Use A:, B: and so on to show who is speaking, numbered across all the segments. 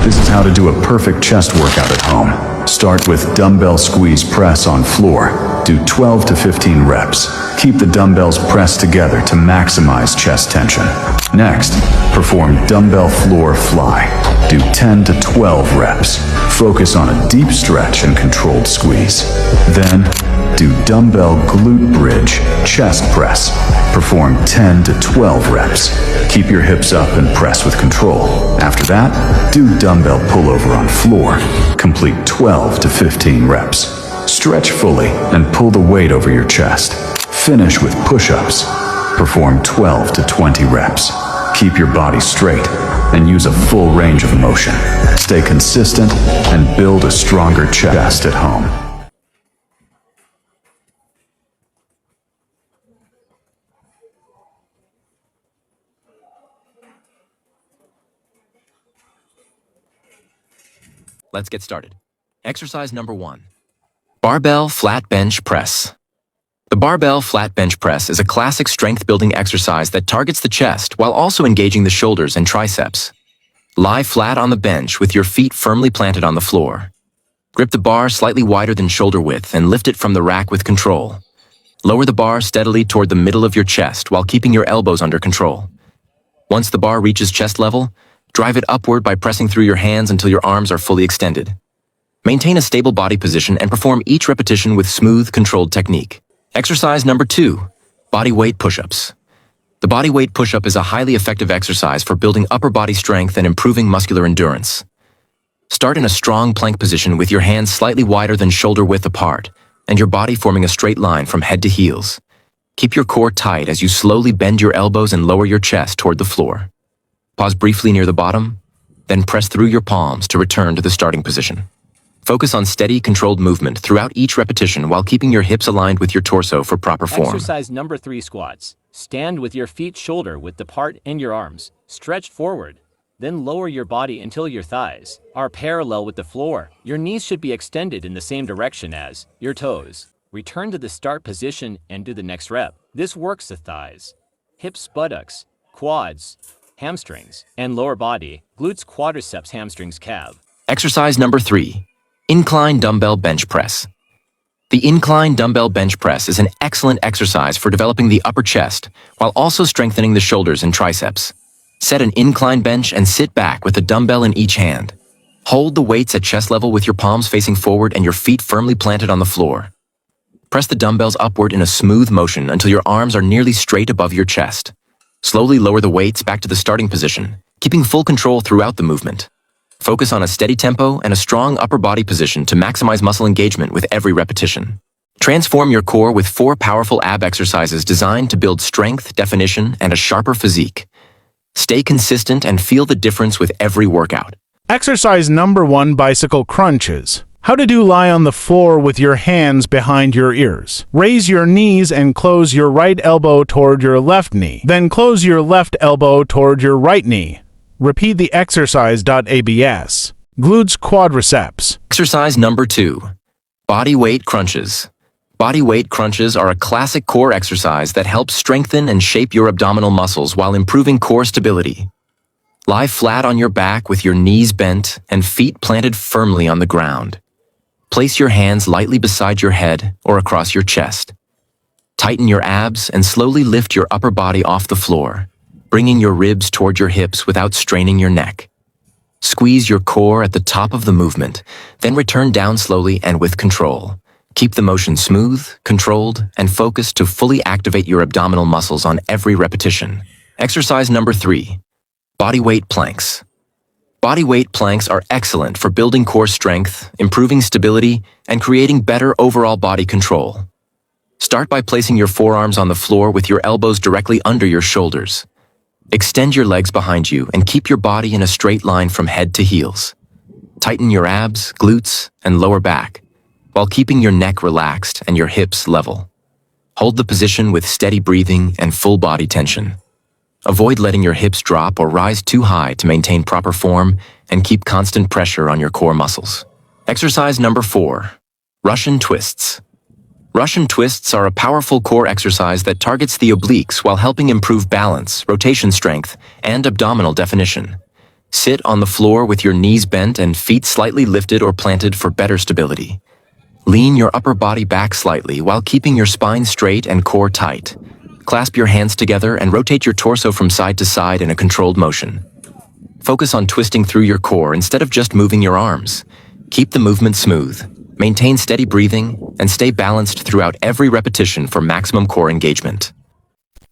A: This is how to do a perfect chest workout at home. Start with dumbbell squeeze press on floor. Do 12 to 15 reps. Keep the dumbbells pressed together to maximize chest tension. Next, perform dumbbell floor fly. Do 10 to 12 reps. Focus on a deep stretch and controlled squeeze. Then, do dumbbell glute bridge chest press. Perform 10 to 12 reps. Keep your hips up and press with control. After that, do dumbbell pullover on floor. Complete 12 to 15 reps. Stretch fully and pull the weight over your chest. Finish with push-ups. Perform 12 to 20 reps. Keep your body straight and use a full range of motion. Stay consistent and build a stronger chest at home.
B: Let's get started. Exercise number 1. Barbell flat bench press. The barbell flat bench press is a classic strength-building exercise that targets the chest while also engaging the shoulders and triceps. Lie flat on the bench with your feet firmly planted on the floor. Grip the bar slightly wider than shoulder width and lift it from the rack with control. Lower the bar steadily toward the middle of your chest while keeping your elbows under control. Once the bar reaches chest level, drive it upward by pressing through your hands until your arms are fully extended. Maintain a stable body position and perform each repetition with smooth, controlled technique. Exercise number 2, body weight push-ups. The body weight push-up is a highly effective exercise for building upper body strength and improving muscular endurance. Start in a strong plank position with your hands slightly wider than shoulder width apart and your body forming a straight line from head to heels. Keep your core tight as you slowly bend your elbows and lower your chest toward the floor. Pause briefly near the bottom, then press through your palms to return to the starting position. Focus on steady, controlled movement throughout each repetition while keeping your hips aligned with your torso for proper form.
C: Exercise number 3, squats. Stand with your feet shoulder width apart and your arms stretched forward. Then lower your body until your thighs are parallel with the floor. Your knees should be extended in the same direction as your toes. Return to the start position and do the next rep. This works the thighs, hips, buttocks, quads, hamstrings, and lower body, glutes, quadriceps, hamstrings, calf.
B: Exercise number 3. Incline dumbbell bench press. The incline dumbbell bench press is an excellent exercise for developing the upper chest while also strengthening the shoulders and triceps. Set an incline bench and sit back with a dumbbell in each hand. Hold the weights at chest level with your palms facing forward and your feet firmly planted on the floor. Press the dumbbells upward in a smooth motion until your arms are nearly straight above your chest. Slowly lower the weights back to the starting position, keeping full control throughout the movement. Focus on a steady tempo and a strong upper body position to maximize muscle engagement with every repetition. Transform your core with 4 powerful ab exercises designed to build strength, definition, and a sharper physique. Stay consistent and feel the difference with every workout.
D: Exercise number 1, bicycle crunches. How to do: lie on the floor with your hands behind your ears. Raise your knees and close your right elbow toward your left knee. Then close your left elbow toward your right knee. Repeat the exercise. Abs. Glutes, quadriceps.
B: Exercise number 2. Body weight crunches. Body weight crunches are a classic core exercise that helps strengthen and shape your abdominal muscles while improving core stability. Lie flat on your back with your knees bent and feet planted firmly on the ground. Place your hands lightly beside your head or across your chest. Tighten your abs and slowly lift your upper body off the floor, bringing your ribs toward your hips without straining your neck. Squeeze your core at the top of the movement, then return down slowly and with control. Keep the motion smooth, controlled, and focused to fully activate your abdominal muscles on every repetition. Exercise number 3. Body weight planks. Body weight planks are excellent for building core strength, improving stability, and creating better overall body control. Start by placing your forearms on the floor with your elbows directly under your shoulders. Extend your legs behind you and keep your body in a straight line from head to heels. Tighten your abs, glutes, and lower back, while keeping your neck relaxed and your hips level. Hold the position with steady breathing and full body tension. Avoid letting your hips drop or rise too high to maintain proper form and keep constant pressure on your core muscles. Exercise number 4. Russian twists. Russian twists are a powerful core exercise that targets the obliques while helping improve balance, rotation strength, and abdominal definition. Sit on the floor with your knees bent and feet slightly lifted or planted for better stability. Lean your upper body back slightly while keeping your spine straight and core tight. Clasp your hands together and rotate your torso from side to side in a controlled motion. Focus on twisting through your core instead of just moving your arms. Keep the movement smooth. Maintain steady breathing and stay balanced throughout every repetition for maximum core engagement.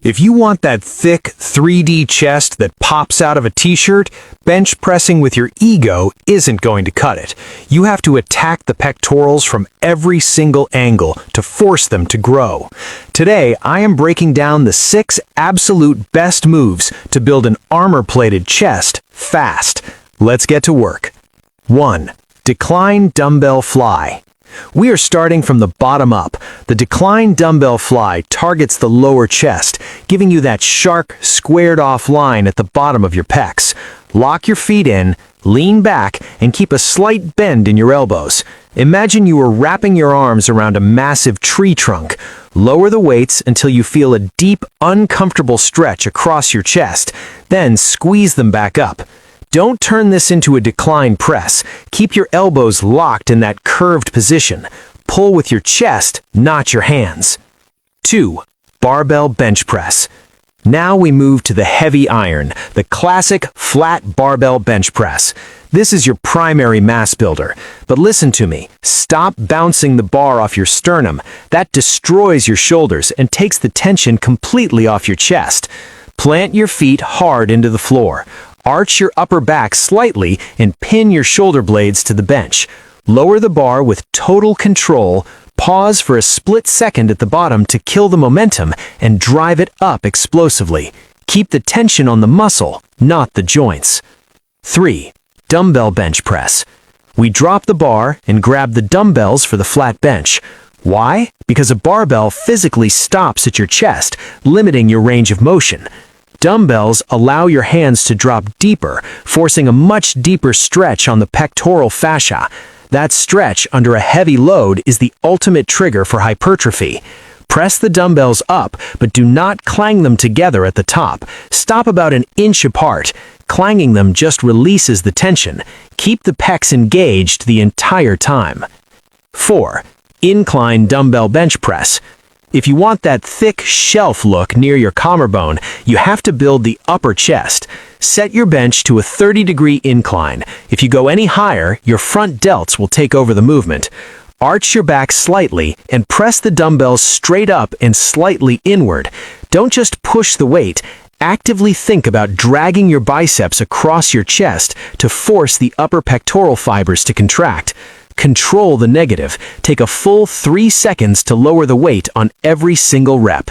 E: If you want that thick 3D chest that pops out of a t-shirt, bench pressing with your ego isn't going to cut it. You have to attack the pectorals from every single angle to force them to grow. Today, I am breaking down the 6 absolute best moves to build an armor-plated chest fast. Let's get to work. 1. Decline dumbbell fly. We are starting from the bottom up. The decline dumbbell fly targets the lower chest, giving you that sharp, squared-off line at the bottom of your pecs. Lock your feet in, lean back, and keep a slight bend in your elbows. Imagine you are wrapping your arms around a massive tree trunk. Lower the weights until you feel a deep, uncomfortable stretch across your chest. Then squeeze them back up. Don't turn this into a decline press. Keep your elbows locked in that curved position. Pull with your chest, not your hands. 2. Barbell bench press. Now we move to the heavy iron, the classic flat barbell bench press. This is your primary mass builder. But listen to me, stop bouncing the bar off your sternum. That destroys your shoulders and takes the tension completely off your chest. Plant your feet hard into the floor. Arch your upper back slightly and pin your shoulder blades to the bench. Lower the bar with total control, pause for a split second at the bottom to kill the momentum, and drive it up explosively. Keep the tension on the muscle, not the joints. 3. Dumbbell bench press. We drop the bar and grab the dumbbells for the flat bench. Why? Because a barbell physically stops at your chest, limiting your range of motion. Dumbbells allow your hands to drop deeper, forcing a much deeper stretch on the pectoral fascia. That stretch under a heavy load is the ultimate trigger for hypertrophy. Press the dumbbells up, but do not clang them together at the top. Stop about an inch apart. Clanging them just releases the tension. Keep the pecs engaged the entire time. 4. Incline dumbbell bench press. If you want that thick shelf look near your collarbone, you have to build the upper chest. Set your bench to a 30-degree incline. If you go any higher, your front delts will take over the movement. Arch your back slightly and press the dumbbells straight up and slightly inward. Don't just push the weight. Actively think about dragging your biceps across your chest to force the upper pectoral fibers to contract. Control the negative. Take a full 3 seconds to lower the weight on every single rep.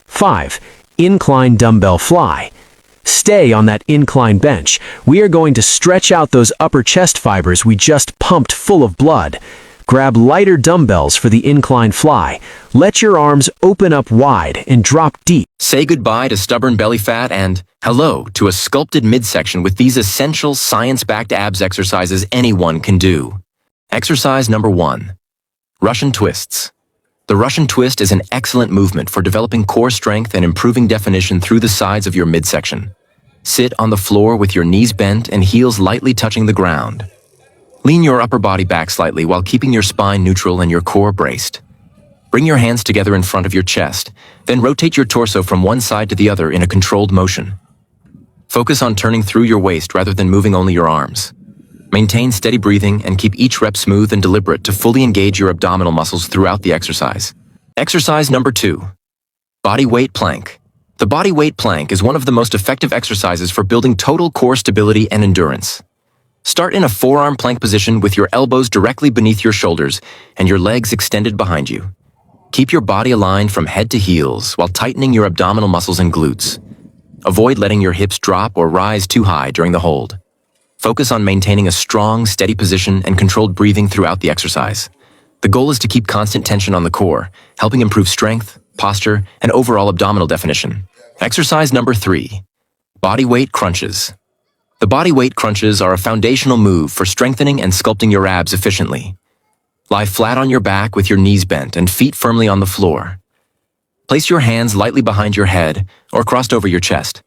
E: 5. Incline dumbbell fly. Stay on that incline bench. We are going to stretch out those upper chest fibers we just pumped full of blood. Grab lighter dumbbells for the incline fly. Let your arms open up wide and drop deep.
B: Say goodbye to stubborn belly fat and hello to a sculpted midsection with these essential science-backed abs exercises anyone can do. Exercise number 1. Russian twists. The Russian twist is an excellent movement for developing core strength and improving definition through the sides of your midsection. Sit on the floor with your knees bent and heels lightly touching the ground. Lean your upper body back slightly while keeping your spine neutral and your core braced. Bring your hands together in front of your chest, then rotate your torso from one side to the other in a controlled motion. Focus on turning through your waist rather than moving only your arms. Maintain steady breathing and keep each rep smooth and deliberate to fully engage your abdominal muscles throughout the exercise. Exercise number 2. Body weight plank. The body weight plank is one of the most effective exercises for building total core stability and endurance. Start in a forearm plank position with your elbows directly beneath your shoulders and your legs extended behind you. Keep your body aligned from head to heels while tightening your abdominal muscles and glutes. Avoid letting your hips drop or rise too high during the hold. Focus on maintaining a strong, steady position and controlled breathing throughout the exercise. The goal is to keep constant tension on the core, helping improve strength, posture, and overall abdominal definition. Exercise number 3. Body weight crunches. The body weight crunches are a foundational move for strengthening and sculpting your abs efficiently. Lie flat on your back with your knees bent and feet firmly on the floor. Place your hands lightly behind your head or crossed over your chest.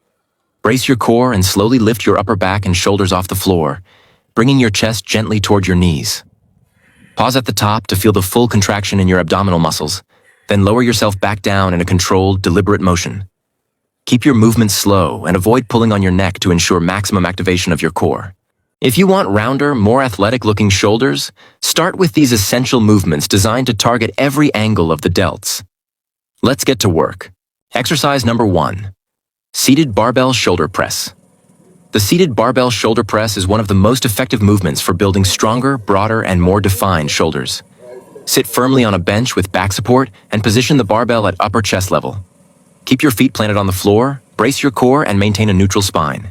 B: Brace your core and slowly lift your upper back and shoulders off the floor, bringing your chest gently toward your knees. Pause at the top to feel the full contraction in your abdominal muscles, then lower yourself back down in a controlled, deliberate motion. Keep your movements slow and avoid pulling on your neck to ensure maximum activation of your core. If you want rounder, more athletic-looking shoulders, start with these essential movements designed to target every angle of the delts. Let's get to work. Exercise number 1. Seated Barbell Shoulder Press. The seated barbell shoulder press is one of the most effective movements for building stronger, broader, and more defined shoulders. Sit firmly on a bench with back support and position the barbell at upper chest level. Keep your feet planted on the floor, brace your core, and maintain a neutral spine.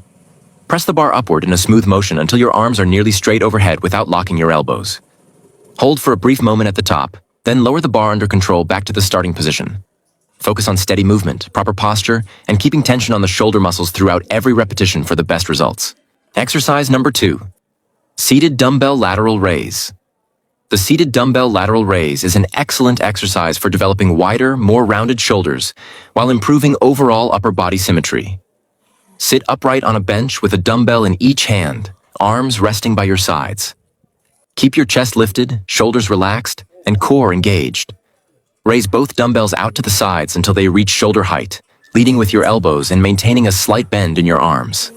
B: Press the bar upward in a smooth motion until your arms are nearly straight overhead without locking your elbows. Hold for a brief moment at the top, then lower the bar under control back to the starting position. Focus on steady movement, proper posture, and keeping tension on the shoulder muscles throughout every repetition for the best results. Exercise number 2. Seated Dumbbell Lateral Raise. The seated dumbbell lateral raise is an excellent exercise for developing wider, more rounded shoulders while improving overall upper body symmetry. Sit upright on a bench with a dumbbell in each hand, arms resting by your sides. Keep your chest lifted, shoulders relaxed, and core engaged. Raise both dumbbells out to the sides until they reach shoulder height, leading with your elbows and maintaining a slight bend in your arms.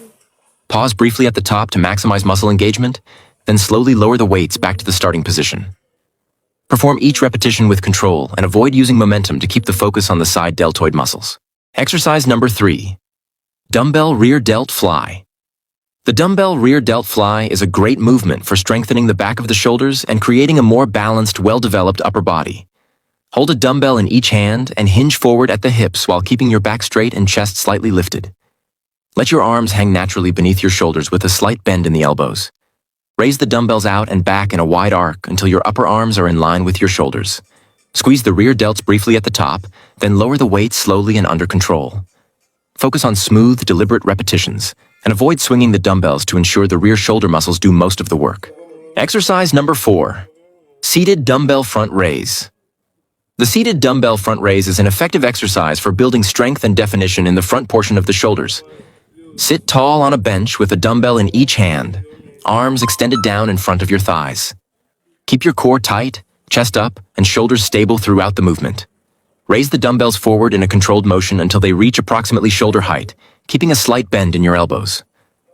B: Pause briefly at the top to maximize muscle engagement, then slowly lower the weights back to the starting position. Perform each repetition with control and avoid using momentum to keep the focus on the side deltoid muscles. Exercise number 3. Dumbbell Rear Delt Fly. The dumbbell rear delt fly is a great movement for strengthening the back of the shoulders and creating a more balanced, well-developed upper body. Hold a dumbbell in each hand and hinge forward at the hips while keeping your back straight and chest slightly lifted. Let your arms hang naturally beneath your shoulders with a slight bend in the elbows. Raise the dumbbells out and back in a wide arc until your upper arms are in line with your shoulders. Squeeze the rear delts briefly at the top, then lower the weight slowly and under control. Focus on smooth, deliberate repetitions, and avoid swinging the dumbbells to ensure the rear shoulder muscles do most of the work. Exercise number 4. Seated Dumbbell Front Raise. The seated dumbbell front raise is an effective exercise for building strength and definition in the front portion of the shoulders. Sit tall on a bench with a dumbbell in each hand, arms extended down in front of your thighs. Keep your core tight, chest up, and shoulders stable throughout the movement. Raise the dumbbells forward in a controlled motion until they reach approximately shoulder height, keeping a slight bend in your elbows.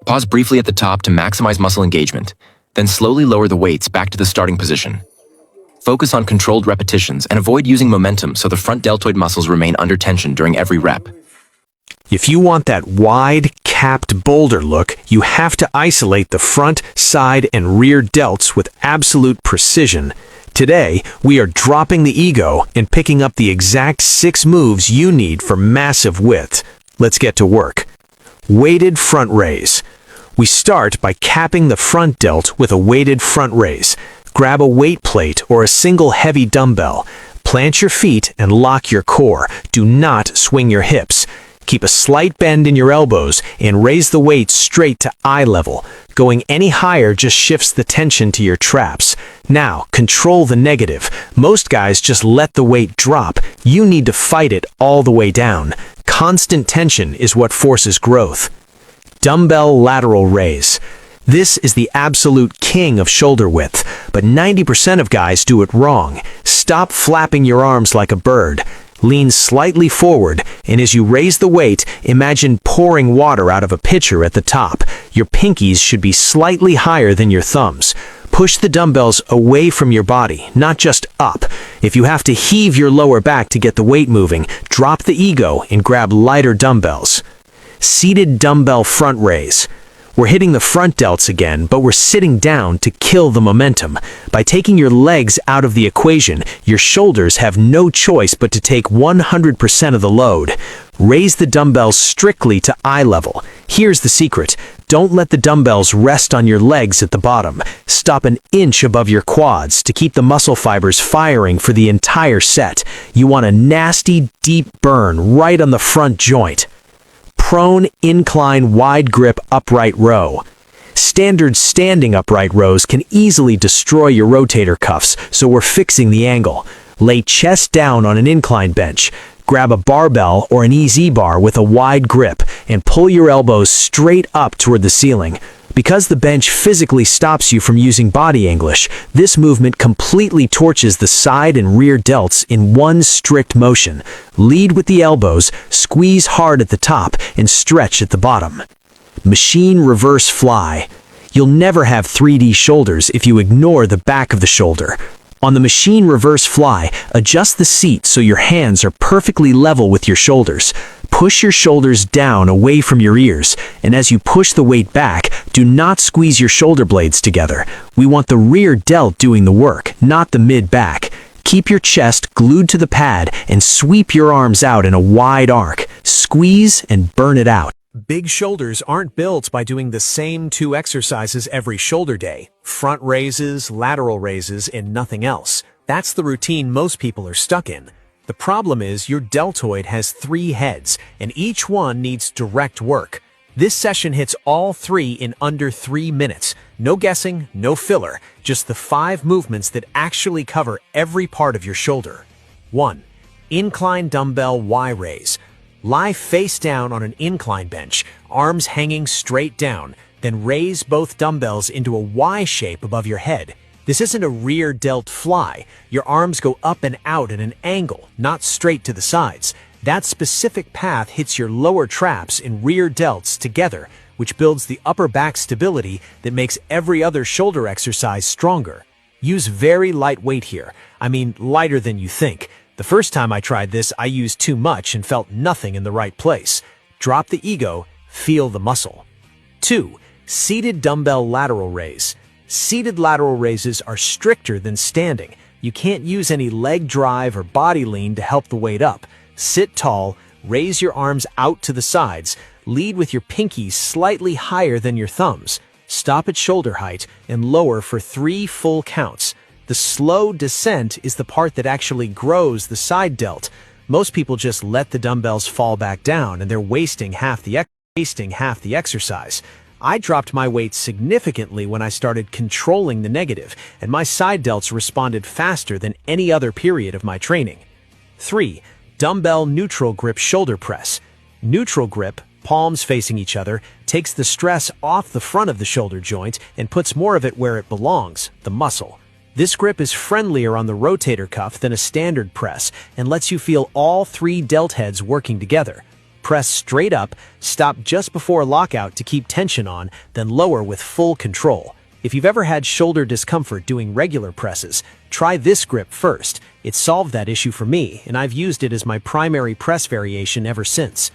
B: Pause briefly at the top to maximize muscle engagement, then slowly lower the weights back to the starting position. Focus on controlled repetitions and avoid using momentum so the front deltoid muscles remain under tension during every rep.
E: If you want that wide, capped boulder look, you have to isolate the front, side, and rear delts with absolute precision. Today, we are dropping the ego and picking up the exact 6 moves you need for massive width. Let's get to work. Weighted front raise. We start by capping the front delt with a weighted front raise. Grab a weight plate or a single heavy dumbbell. Plant your feet and lock your core. Do not swing your hips. Keep a slight bend in your elbows and raise the weight straight to eye level. Going any higher just shifts the tension to your traps. Now, control the negative. Most guys just let the weight drop. You need to fight it all the way down. Constant tension is what forces growth. Dumbbell lateral raise. This is the absolute king of shoulder width, but 90% of guys do it wrong. Stop flapping your arms like a bird. Lean slightly forward, and as you raise the weight, imagine pouring water out of a pitcher at the top. Your pinkies should be slightly higher than your thumbs. Push the dumbbells away from your body, not just up. If you have to heave your lower back to get the weight moving, drop the ego and grab lighter dumbbells. Seated dumbbell front raise. We're hitting the front delts again, but we're sitting down to kill the momentum. By taking your legs out of the equation, your shoulders have no choice but to take 100% of the load. Raise the dumbbells strictly to eye level. Here's the secret. Don't let the dumbbells rest on your legs at the bottom. Stop an inch above your quads to keep the muscle fibers firing for the entire set. You want a nasty, deep burn right on the front joint. Prone, incline, wide grip upright row. Standard standing upright rows can easily destroy your rotator cuffs, so we're fixing the angle. Lay chest down on an incline bench. grab a barbell or an EZ bar with a wide grip and pull your elbows straight up toward the ceiling. Because the bench physically stops you from using body English, this movement completely torches the side and rear delts in one strict motion. Lead with the elbows, squeeze hard at the top, and stretch at the bottom. Machine reverse fly. You'll never have 3D shoulders if you ignore the back of the shoulder. On the machine reverse fly, adjust the seat so your hands are perfectly level with your shoulders. Push your shoulders down away from your ears, and as you push the weight back, do not squeeze your shoulder blades together. We want the rear delt doing the work, not the mid-back. Keep your chest glued to the pad and sweep your arms out in a wide arc. Squeeze and burn it out. Big shoulders aren't built by doing the same 2 exercises every shoulder day. Front raises, lateral raises, and nothing else. That's the routine most people are stuck in. The problem is your deltoid has 3 heads, and each one needs direct work. This session hits all 3 in under 3 minutes. No guessing, no filler, just the 5 movements that actually cover every part of your shoulder. 1. Incline dumbbell Y raise. Lie face down on an incline bench, arms hanging straight down, then raise both dumbbells into a Y shape above your head. This isn't a rear delt fly. Your arms go up and out at an angle, not straight to the sides. That specific path hits your lower traps and rear delts together, which builds the upper back stability that makes every other shoulder exercise stronger. Use very light weight here. I mean, lighter than you think. The first time I tried this, I used too much and felt nothing in the right place. Drop the ego, feel the muscle. 2. Seated dumbbell lateral raise. Seated lateral raises are stricter than standing. You can't use any leg drive or body lean to help the weight up. Sit tall, raise your arms out to the sides, lead with your pinkies slightly higher than your thumbs. Stop at shoulder height and lower for 3 full counts. The slow descent is the part that actually grows the side delt. Most people just let the dumbbells fall back down and they're wasting half the exercise. I dropped my weight significantly when I started controlling the negative, and my side delts responded faster than any other period of my training. 3. Dumbbell neutral grip shoulder press. Neutral grip, palms facing each other, takes the stress off the front of the shoulder joint and puts more of it where it belongs, the muscle. This grip is friendlier on the rotator cuff than a standard press and lets you feel all 3 delt heads working together. Press straight up, stop just before lockout to keep tension on, then lower with full control. If you've ever had shoulder discomfort doing regular presses, try this grip first. It solved that issue for me, and I've used it as my primary press variation ever since.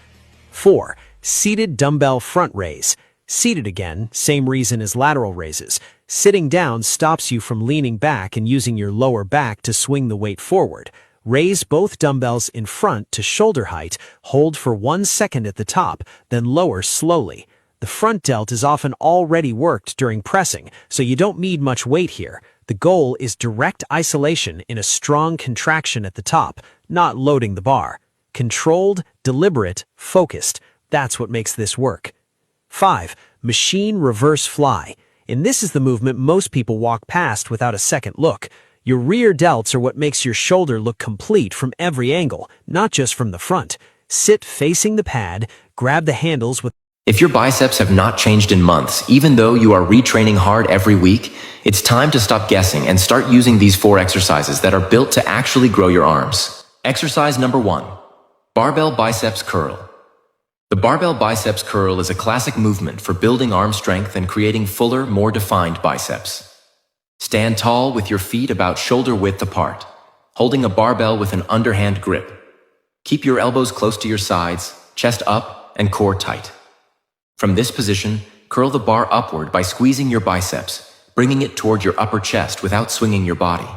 E: 4. Seated dumbbell front raise. Seated again, same reason as lateral raises. Sitting down stops you from leaning back and using your lower back to swing the weight forward. Raise both dumbbells in front to shoulder height, hold for 1 second at the top, then lower slowly. The front delt is often already worked during pressing, so you don't need much weight here. The goal is direct isolation in a strong contraction at the top, not loading the bar. Controlled, deliberate, focused. That's what makes this work. 5. Machine reverse fly. And this is the movement most people walk past without a second look. Your rear delts are what makes your shoulder look complete from every angle, not just from the front. Sit facing the pad, grab the handles with...
B: If your biceps have not changed in months, even though you are retraining hard every week, it's time to stop guessing and start using these 4 exercises that are built to actually grow your arms. Exercise number 1. Barbell biceps curl. The barbell biceps curl is a classic movement for building arm strength and creating fuller, more defined biceps. Stand tall with your feet about shoulder width apart, holding a barbell with an underhand grip. Keep your elbows close to your sides, chest up, and core tight. From this position, curl the bar upward by squeezing your biceps, bringing it toward your upper chest without swinging your body.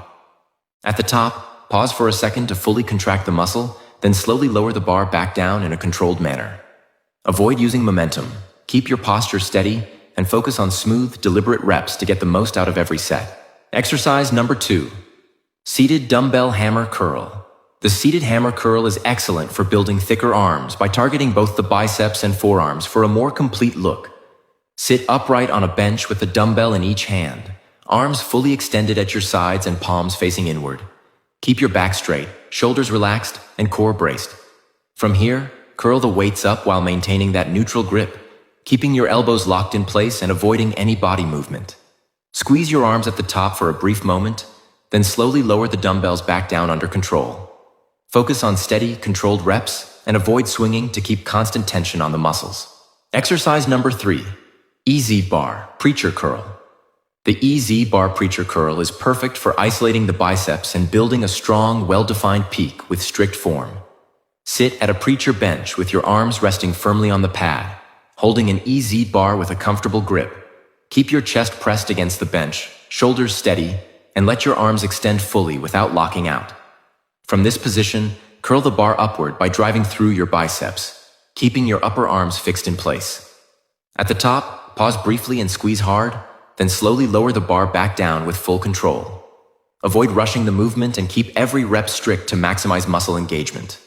B: At the top, pause for a second to fully contract the muscle, then slowly lower the bar back down in a controlled manner. Avoid using momentum, keep your posture steady, and focus on smooth, deliberate reps to get the most out of every set. Exercise number 2. Seated dumbbell hammer curl. The seated hammer curl is excellent for building thicker arms by targeting both the biceps and forearms for a more complete look. Sit upright on a bench with a dumbbell in each hand, arms fully extended at your sides and palms facing inward. Keep your back straight, shoulders relaxed, and core braced. From here, curl the weights up while maintaining that neutral grip, keeping your elbows locked in place and avoiding any body movement. Squeeze your arms at the top for a brief moment, then slowly lower the dumbbells back down under control. Focus on steady, controlled reps and avoid swinging to keep constant tension on the muscles. Exercise number 3, EZ Bar Preacher Curl. The EZ Bar Preacher Curl is perfect for isolating the biceps and building a strong, well-defined peak with strict form. Sit at a preacher bench with your arms resting firmly on the pad, holding an EZ bar with a comfortable grip. Keep your chest pressed against the bench, shoulders steady, and let your arms extend fully without locking out. From this position, curl the bar upward by driving through your biceps, keeping your upper arms fixed in place. At the top, pause briefly and squeeze hard, then slowly lower the bar back down with full control. Avoid rushing the movement and keep every rep strict to maximize muscle engagement.